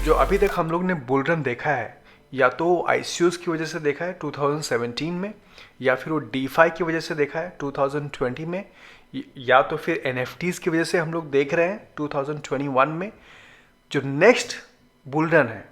जो अभी तक हम लोग ने बुल रन देखा है, या तो आईसीओस की वजह से देखा है 2017 में, या फिर वो डीफाई की वजह से देखा है 2020 में, या तो फिर एनएफटीज की वजह से हम लोग देख रहे हैं 2021 में। जो नेक्स्ट बुल रन है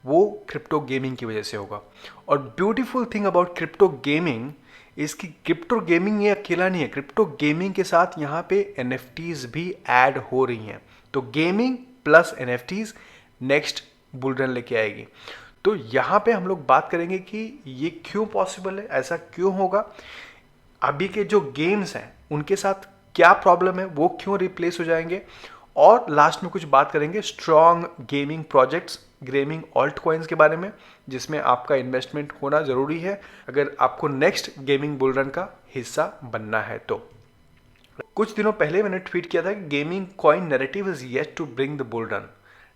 वो क्रिप्टो गेमिंग की वजह से होगा। और beautiful thing about crypto gaming इसकी क्रिप्टो गेमिंग ये अकेला नहीं है, क्रिप्टो गेमिंग के साथ यहाँ पे एनएफटीज भी ऐड हो रही हैं। तो gaming plus NFTs next bull run लेके आएगी। तो यहाँ पे हम लोग बात करेंगे कि ये क्यों पॉसिबल है, ऐसा क्यों होगा, अभी के जो गेम्स हैं उनके साथ क्या प्रॉब्लम है, वो क्यों रिप्लेस हो जाएंगे, और लास्ट में कुछ बात करेंगे strong gaming projects, gaming alt coins के बारे में, जिसमें आपका इन्वेस्टमेंट होना ज़रूरी है अगर आपको नेक्स्ट गेमिंग बुल रन का हिस्सा बनना है। तो कुछ दिनों पहले मैंने ट्वीट किया था कि gaming coin narrative is yet to bring the bull run,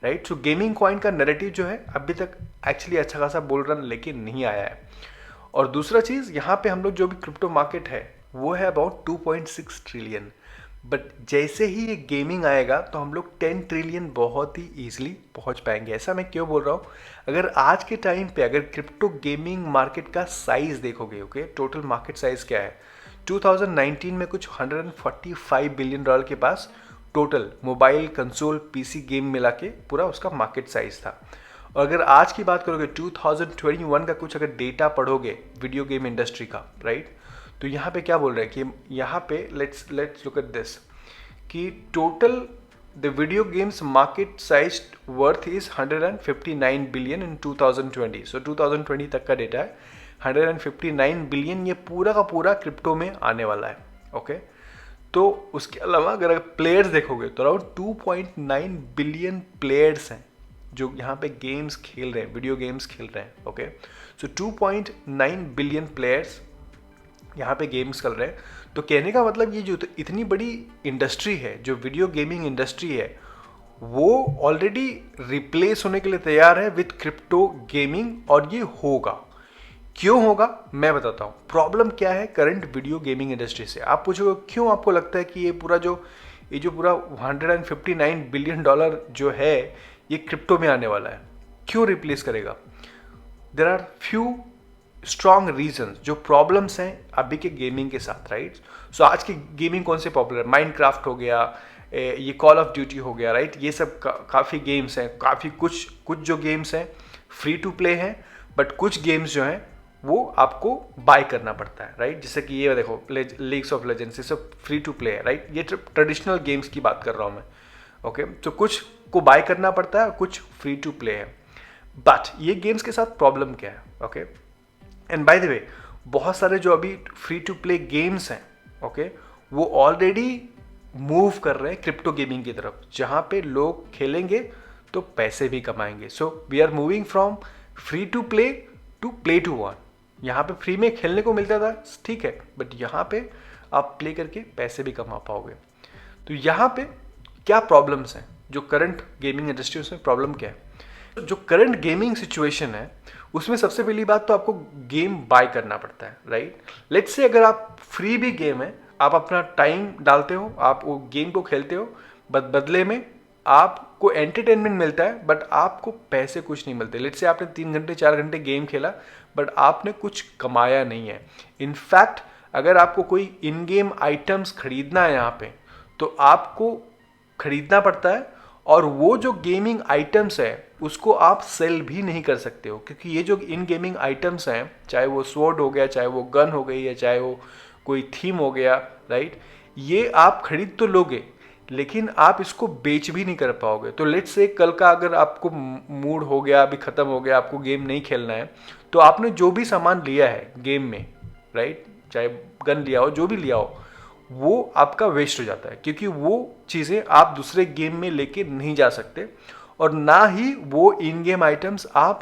right. So gaming coin का नैरेटिव जो है अभी तक एक्चुअली अच्छा खासा बुल रन लेके नहीं आया है। और दूसरा चीज़, यहाँ पे हम लोग जो भी क्रिप्टो मार्केट है वो है अबाउट 2.6 ट्रिलियन, बट जैसे ही ये गेमिंग आएगा तो हम लोग 10 ट्रिलियन बहुत ही ईजिली पहुँच पाएंगे। ऐसा मैं क्यों बोल रहा हूँ, अगर आज के टाइम पे अगर क्रिप्टो गेमिंग मार्केट का साइज़ देखोगे, ओके, टोटल मार्केट साइज़ क्या है, 2019 में कुछ 145 बिलियन डॉलर के पास total mobile console PC game मिला के पूरा उसका मार्केट साइज था। और अगर आज की बात करोगे 2021 का कुछ अगर डेटा पढ़ोगे वीडियो गेम इंडस्ट्री का, राइट, तो यहाँ पे क्या बोल रहे हैं कि यहाँ पे लेट्स लुक एट दिस कि total the video games market size worth is 159 billion in 2020। सो 2020 तक का डेटा है, 159 बिलियन ये पूरा का पूरा क्रिप्टो में आने वाला है, ओके। तो उसके अलावा अगर प्लेयर्स देखोगे तो अराउंड 2.9 बिलियन प्लेयर्स हैं जो यहाँ पे गेम्स खेल रहे हैं, वीडियो गेम्स खेल रहे हैं, ओके। सो 2.9 बिलियन प्लेयर्स यहाँ पे गेम्स खेल रहे हैं। तो कहने का मतलब ये जो इतनी बड़ी इंडस्ट्री है, जो वीडियो गेमिंग इंडस्ट्री है, वो ऑलरेडी रिप्लेस होने के लिए तैयार है विथ क्रिप्टो गेमिंग, और ये होगा। क्यों होगा मैं बताता हूँ। प्रॉब्लम क्या है करंट वीडियो गेमिंग इंडस्ट्री से, आप पूछोगे क्यों आपको लगता है कि ये पूरा 159 बिलियन डॉलर जो है ये क्रिप्टो में आने वाला है, क्यों रिप्लेस करेगा। There are few strong reasons जो प्रॉब्लम्स हैं अभी के गेमिंग के साथ, राइट। सो आज की गेमिंग कौन से पॉपुलर, माइनक्राफ्ट हो गया, ये कॉल ऑफ ड्यूटी हो गया, राइट। ये सब काफ़ी गेम्स हैं, काफ़ी कुछ जो गेम्स हैं फ्री टू प्ले हैं, बट कुछ गेम्स जो हैं वो आपको बाय करना पड़ता है, राइट। जैसे कि ये देखो लीग्स ऑफ लेजेंड्स, ये सब फ्री टू प्ले है, राइट। ये ट्रेडिशनल गेम्स की बात कर रहा हूँ मैं, ओके। तो कुछ को बाय करना पड़ता है, कुछ फ्री टू प्ले है। बट ये गेम्स के साथ प्रॉब्लम क्या है, okay. And by the way बहुत सारे जो अभी फ्री टू प्ले गेम्स हैं, ओके, वो ऑलरेडी मूव कर रहे हैं क्रिप्टो गेमिंग की तरफ, जहाँ पे लोग खेलेंगे तो पैसे भी कमाएंगे। So we are moving from free to play to earn. यहाँ पे फ्री में खेलने को मिलता था, ठीक है, बट यहाँ पे आप प्ले करके पैसे भी कमा पाओगे। तो यहाँ पे क्या प्रॉब्लम्स हैं जो करंट गेमिंग इंडस्ट्री, उसमें प्रॉब्लम क्या है। जो करंट गेमिंग सिचुएशन है उसमें सबसे पहली बात तो आपको गेम बाय करना पड़ता है, राइट। लेट्स से अगर आप फ्री भी गेम है, आप अपना टाइम डालते हो, आप वो गेम को खेलते हो, बदले में आपको एंटरटेनमेंट मिलता है, बट आपको पैसे कुछ नहीं मिलते। लेट्स से आपने 3 घंटे 4 घंटे गेम खेला, बट आपने कुछ कमाया नहीं है। इनफैक्ट अगर आपको कोई इन गेम आइटम्स खरीदना है यहाँ पे, तो आपको खरीदना पड़ता है, और वो जो गेमिंग आइटम्स है उसको आप सेल भी नहीं कर सकते हो, क्योंकि ये जो इन गेमिंग आइटम्स हैं, चाहे वो स्वॉर्ड हो गया, चाहे वो गन हो गई, या चाहे वो कोई थीम हो गया, राइट, ये आप खरीद तो लोगे लेकिन आप इसको बेच भी नहीं कर पाओगे। तो लेट्स से कल का अगर आपको मूड हो गया, अभी ख़त्म हो गया, आपको गेम नहीं खेलना है, तो आपने जो भी सामान लिया है गेम में, राइट, चाहे गन लिया हो, जो भी लिया हो, वो आपका वेस्ट हो जाता है, क्योंकि वो चीज़ें आप दूसरे गेम में लेके नहीं जा सकते, और ना ही वो इन गेम आइटम्स आप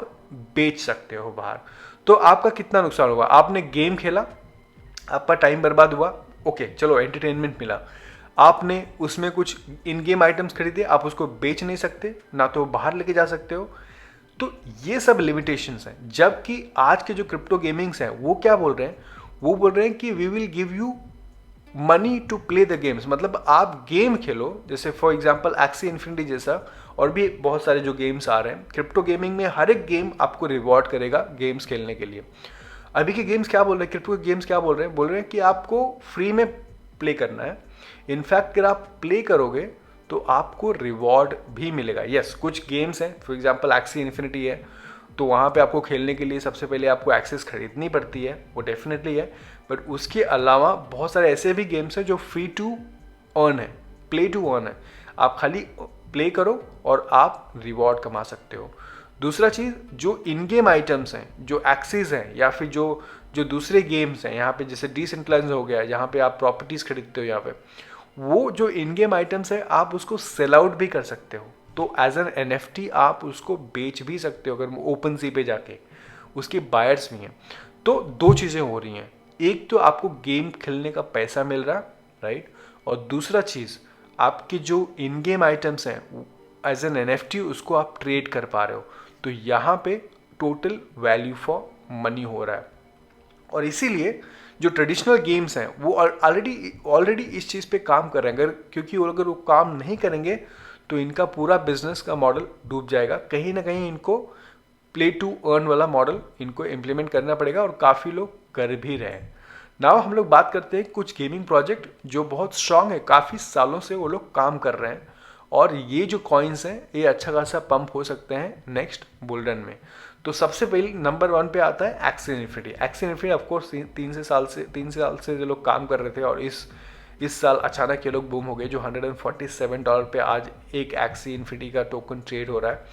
बेच सकते हो बाहर। तो आपका कितना नुकसान होगा, आपने गेम खेला, आपका टाइम बर्बाद हुआ, ओके, चलो एंटरटेनमेंट मिला, आपने उसमें कुछ इन गेम आइटम्स खरीदे, आप उसको बेच नहीं सकते, ना तो बाहर लेके जा सकते हो। तो ये सब लिमिटेशंस हैं। जबकि आज के जो क्रिप्टो गेमिंग्स हैं वो क्या बोल रहे हैं, वो बोल रहे हैं कि we will give you money to play the games, मतलब आप गेम खेलो, जैसे फॉर एग्जांपल एक्सी-इन्फिनिटी जैसा, और भी बहुत सारे जो गेम्स आ रहे हैं क्रिप्टो गेमिंग में, हर एक गेम आपको रिवॉर्ड करेगा गेम्स खेलने के लिए। अभी के गेम्स क्या बोल रहे हैं, क्रिप्टो के गेम्स क्या बोल रहे हैं कि आपको फ्री में प्ले करना है। इनफैक्ट अगर आप प्ले करोगे तो आपको रिवॉर्ड भी मिलेगा। यस, कुछ गेम्स हैं, फॉर एग्जांपल एक्सी-इन्फिनिटी है, तो वहाँ पे आपको खेलने के लिए सबसे पहले आपको एक्सेस खरीदनी पड़ती है, वो डेफिनेटली है। बट उसके अलावा बहुत सारे ऐसे भी गेम्स हैं जो फ्री टू अर्न है, प्ले टू अर्न है। आप खाली प्ले करो और आप रिवॉर्ड कमा सकते हो। दूसरा चीज़, जो इन गेम आइटम्स हैं, जो एक्सेस हैं, या फिर जो जो दूसरे गेम्स हैं यहाँ पे, जैसे डिसेंट्रलाइज हो गया, जहाँ पे आप प्रॉपर्टीज़ खरीदते हो, यहाँ पे वो जो इन गेम आइटम्स है आप उसको सेल आउट भी कर सकते हो। तो एज एन NFT आप उसको बेच भी सकते हो, अगर ओपन सी पे जाके, उसके बायर्स भी हैं। तो दो चीज़ें हो रही हैं, एक तो आपको गेम खेलने का पैसा मिल रहा, राइट, और दूसरा चीज़ आपके जो इन गेम आइटम्स हैं एज एन NFT उसको आप ट्रेड कर पा रहे हो। तो यहाँ पे टोटल वैल्यू फॉर मनी हो रहा है। और इसीलिए जो ट्रेडिशनल गेम्स हैं वो ऑलरेडी इस चीज़ पे काम कर रहे हैं, क्योंकि अगर वो काम नहीं करेंगे तो इनका पूरा बिजनेस का मॉडल डूब जाएगा। कहीं ना कहीं इनको प्ले टू अर्न वाला मॉडल इनको इम्प्लीमेंट करना पड़ेगा, और काफ़ी लोग कर भी रहे हैं। नाउ हम लोग बात करते हैं कुछ गेमिंग प्रोजेक्ट जो बहुत स्ट्रांग है, काफ़ी सालों से वो लोग काम कर रहे हैं, और ये जो कॉइन्स हैं ये अच्छा खासा पंप हो सकते हैं नेक्स्ट बुलरन में। तो सबसे पहले नंबर 1 पे आता है एक्सी-इन्फिनिटी। एक्सी-इन्फिनिटी ऑफकोर्स 3 साल से ये लोग काम कर रहे थे, और इस साल अचानक ये लोग बूम हो गए, जो $147 पे आज एक एक्सी-इन्फिनिटी का टोकन ट्रेड हो रहा है।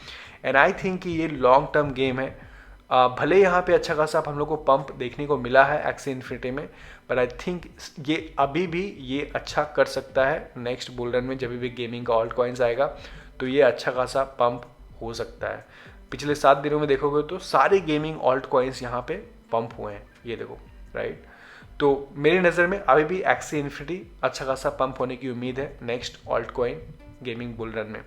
एंड आई थिंक कि ये लॉन्ग टर्म गेम है। भले यहाँ पे अच्छा खासा हम लोग को पंप देखने को मिला है एक्सी-इन्फिनिटी में, पर आई थिंक ये अभी भी ये अच्छा कर सकता है नेक्स्ट बुलरन में। जब भी गेमिंग का ऑल्ट कॉइन्स आएगा तो ये अच्छा खासा पंप हो सकता है। पिछले 7 दिनों में देखोगे तो सारे गेमिंग ऑल्ट कॉइन्स यहाँ पे पंप हुए हैं, ये देखो, राइट। तो मेरी नज़र में अभी भी एक्सी-इन्फिनिटी अच्छा खासा पंप होने की उम्मीद है next alt coin gaming bull run में।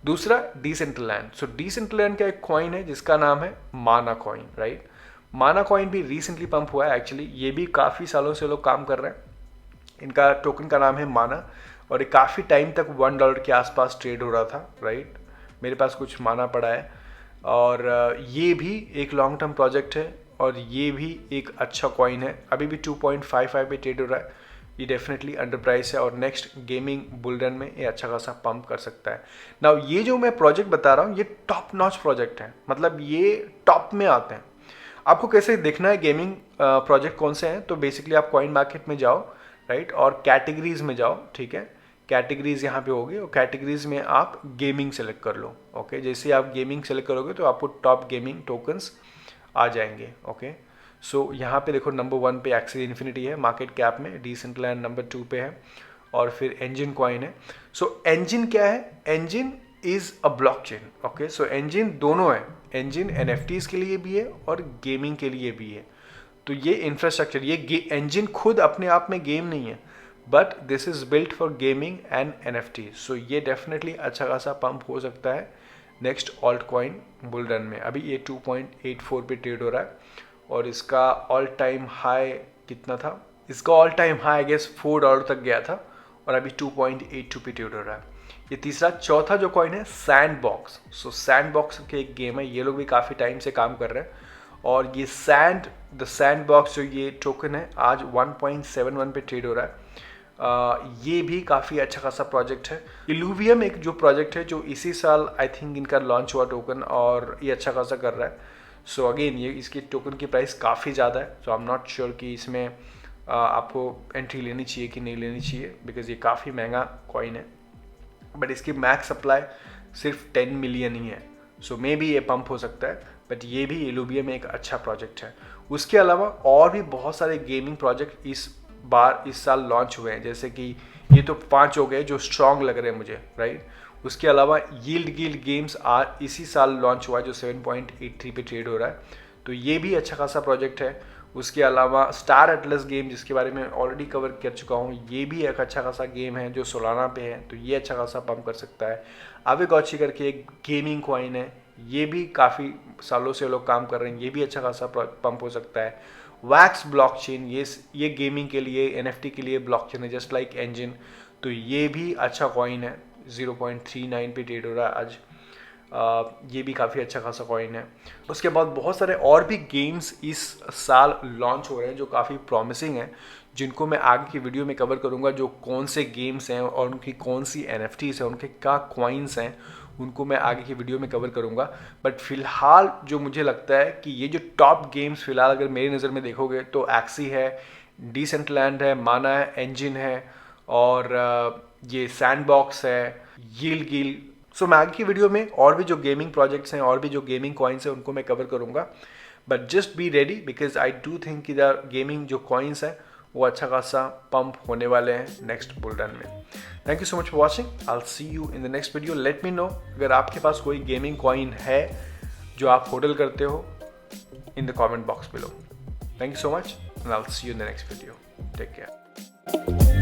दूसरा डिसेंट्रलैंड। सो डिसेंट्रलैंड का एक कॉइन है जिसका नाम है माना कॉइन, राइट। माना कॉइन भी रिसेंटली पंप हुआ है। एक्चुअली ये भी काफ़ी सालों से लोग काम कर रहे हैं। इनका टोकन का नाम है माना, और ये काफ़ी टाइम तक $1 के आसपास ट्रेड हो रहा था, राइट। मेरे पास कुछ माना पड़ा है, और ये भी एक लॉन्ग टर्म प्रोजेक्ट है, और ये भी एक अच्छा कॉइन है। अभी भी 2.55 पे ट्रेड हो रहा है। ये डेफिनेटली अंडर प्राइस है, और नेक्स्ट गेमिंग बुलरन में ये अच्छा खासा पंप कर सकता है। नाउ ये जो मैं प्रोजेक्ट बता रहा हूँ ये टॉप नॉच प्रोजेक्ट है, मतलब ये टॉप में आते हैं। आपको कैसे देखना है गेमिंग प्रोजेक्ट कौन से हैं, तो बेसिकली आप कॉइन मार्केट में जाओ, राइट, और कैटेगरीज में जाओ, ठीक है। कैटेगरीज यहाँ पे होगी, और कैटेगरीज में आप गेमिंग सेलेक्ट कर लो, ओके। जैसे आप गेमिंग सेलेक्ट करोगे तो आपको टॉप गेमिंग टोकन्स आ जाएंगे, ओके। सो यहाँ पे देखो नंबर 1 पे एक्सी-इन्फिनिटी है मार्केट कैप में, डिसेंट्रलैंड नंबर 2 पे है, और फिर एंजिन कॉइन है। सो एंजिन क्या है, engine is a blockchain, okay. So engine दोनों है, एंजिन NFTs के लिए भी है और गेमिंग के लिए भी है। तो ये इंफ्रास्ट्रक्चर, ये एंजिन खुद अपने आप में गेम नहीं है, but this is built for gaming and NFT। सो ये डेफिनेटली अच्छा खासा पंप हो सकता है नेक्स्ट ऑल्ट कॉइन बुलरन में। अभी ये 2.84 पे ट्रेड हो रहा है, और इसका ऑल टाइम हाई कितना था, इसका all time high I guess $4 तक गया था, और अभी 2.82 पे ट्रेड हो रहा है। ये तीसरा। चौथा जो कॉइन है सैंडबॉक्स। सो सैंडबॉक्स के एक गेम है, ये लोग भी काफ़ी टाइम से काम कर रहे हैं, और ये द सैंडबॉक्स जो ये टोकन है आज 1.71 पे ट्रेड हो रहा है। ये भी काफ़ी अच्छा खासा प्रोजेक्ट है। इलूवियम एक जो प्रोजेक्ट है जो इसी साल आई थिंक इनका लॉन्च हुआ टोकन, और ये अच्छा खासा कर रहा है। सो अगेन ये इसकी टोकन की प्राइस काफ़ी ज़्यादा है, सो आई एम नॉट श्योर कि इसमें आपको एंट्री लेनी चाहिए कि नहीं लेनी चाहिए, बिकॉज ये काफ़ी महंगा कॉइन है। बट इसकी मैक्स सप्लाई सिर्फ 10 मिलियन ही है, सो मे बी ये पंप हो सकता है। बट ये भी इलूवियम एक अच्छा प्रोजेक्ट है। उसके अलावा और भी बहुत सारे गेमिंग प्रोजेक्ट इस साल लॉन्च हुए हैं, जैसे कि ये तो 5 हो गए जो स्ट्रॉन्ग लग रहे हैं मुझे, राइट। उसके अलावा यील्ड गेम्स इसी साल लॉन्च हुआ है जो 7.83 पे ट्रेड हो रहा है, तो ये भी अच्छा खासा प्रोजेक्ट है। उसके अलावा स्टार एटलस गेम जिसके बारे में ऑलरेडी कवर कर चुका हूँ, ये भी एक अच्छा खासा गेम है जो सोलाना पे है, तो ये अच्छा खासा पंप कर सकता है। आवेगॉची करके एक गेमिंग कॉइन है, ये भी काफ़ी सालों से लोग काम कर रहे हैं, ये भी अच्छा खासा पंप हो सकता है। वैक्स ब्लॉकचेन, ये गेमिंग के लिए, एनएफटी के लिए ब्लॉकचेन है, जस्ट लाइक एंजिन। तो ये भी अच्छा कॉइन है, 0.39 पे ट्रेड हो रहा है आज। ये भी काफ़ी अच्छा खासा कॉइन है। उसके बाद बहुत सारे और भी गेम्स इस साल लॉन्च हो रहे हैं जो काफ़ी प्रॉमिसिंग हैं, जिनको मैं आगे की वीडियो में कवर करूंगा। जो कौन से गेम्स हैं और उनकी कौन सी एनएफटीज हैं, उनके क्या कॉइन्स हैं, उनको मैं आगे की वीडियो में कवर करूंगा। बट फिलहाल जो मुझे लगता है कि ये जो टॉप गेम्स फिलहाल अगर मेरी नज़र में देखोगे तो एक्सी है, डिसेंटलैंड है, माना है, एंजिन है, और ये सैंडबॉक्स है, यील। सो मैं आगे की वीडियो में और भी जो गेमिंग प्रोजेक्ट्स हैं और भी जो गेमिंग कॉइन्स हैं उनको मैं कवर करूंगा। But just be ready, because I do think कि द गेमिंग जो कॉइन्स हैं वो अच्छा खासा पंप होने वाले हैं नेक्स्ट बुल रन में। Thank you so much for watching. I will see you in the next video. Let me know अगर आपके पास कोई गेमिंग कॉइन है जो आप होल्ड करते हो in the comment box below. Thank you so much and I will see you in the next video. Take care.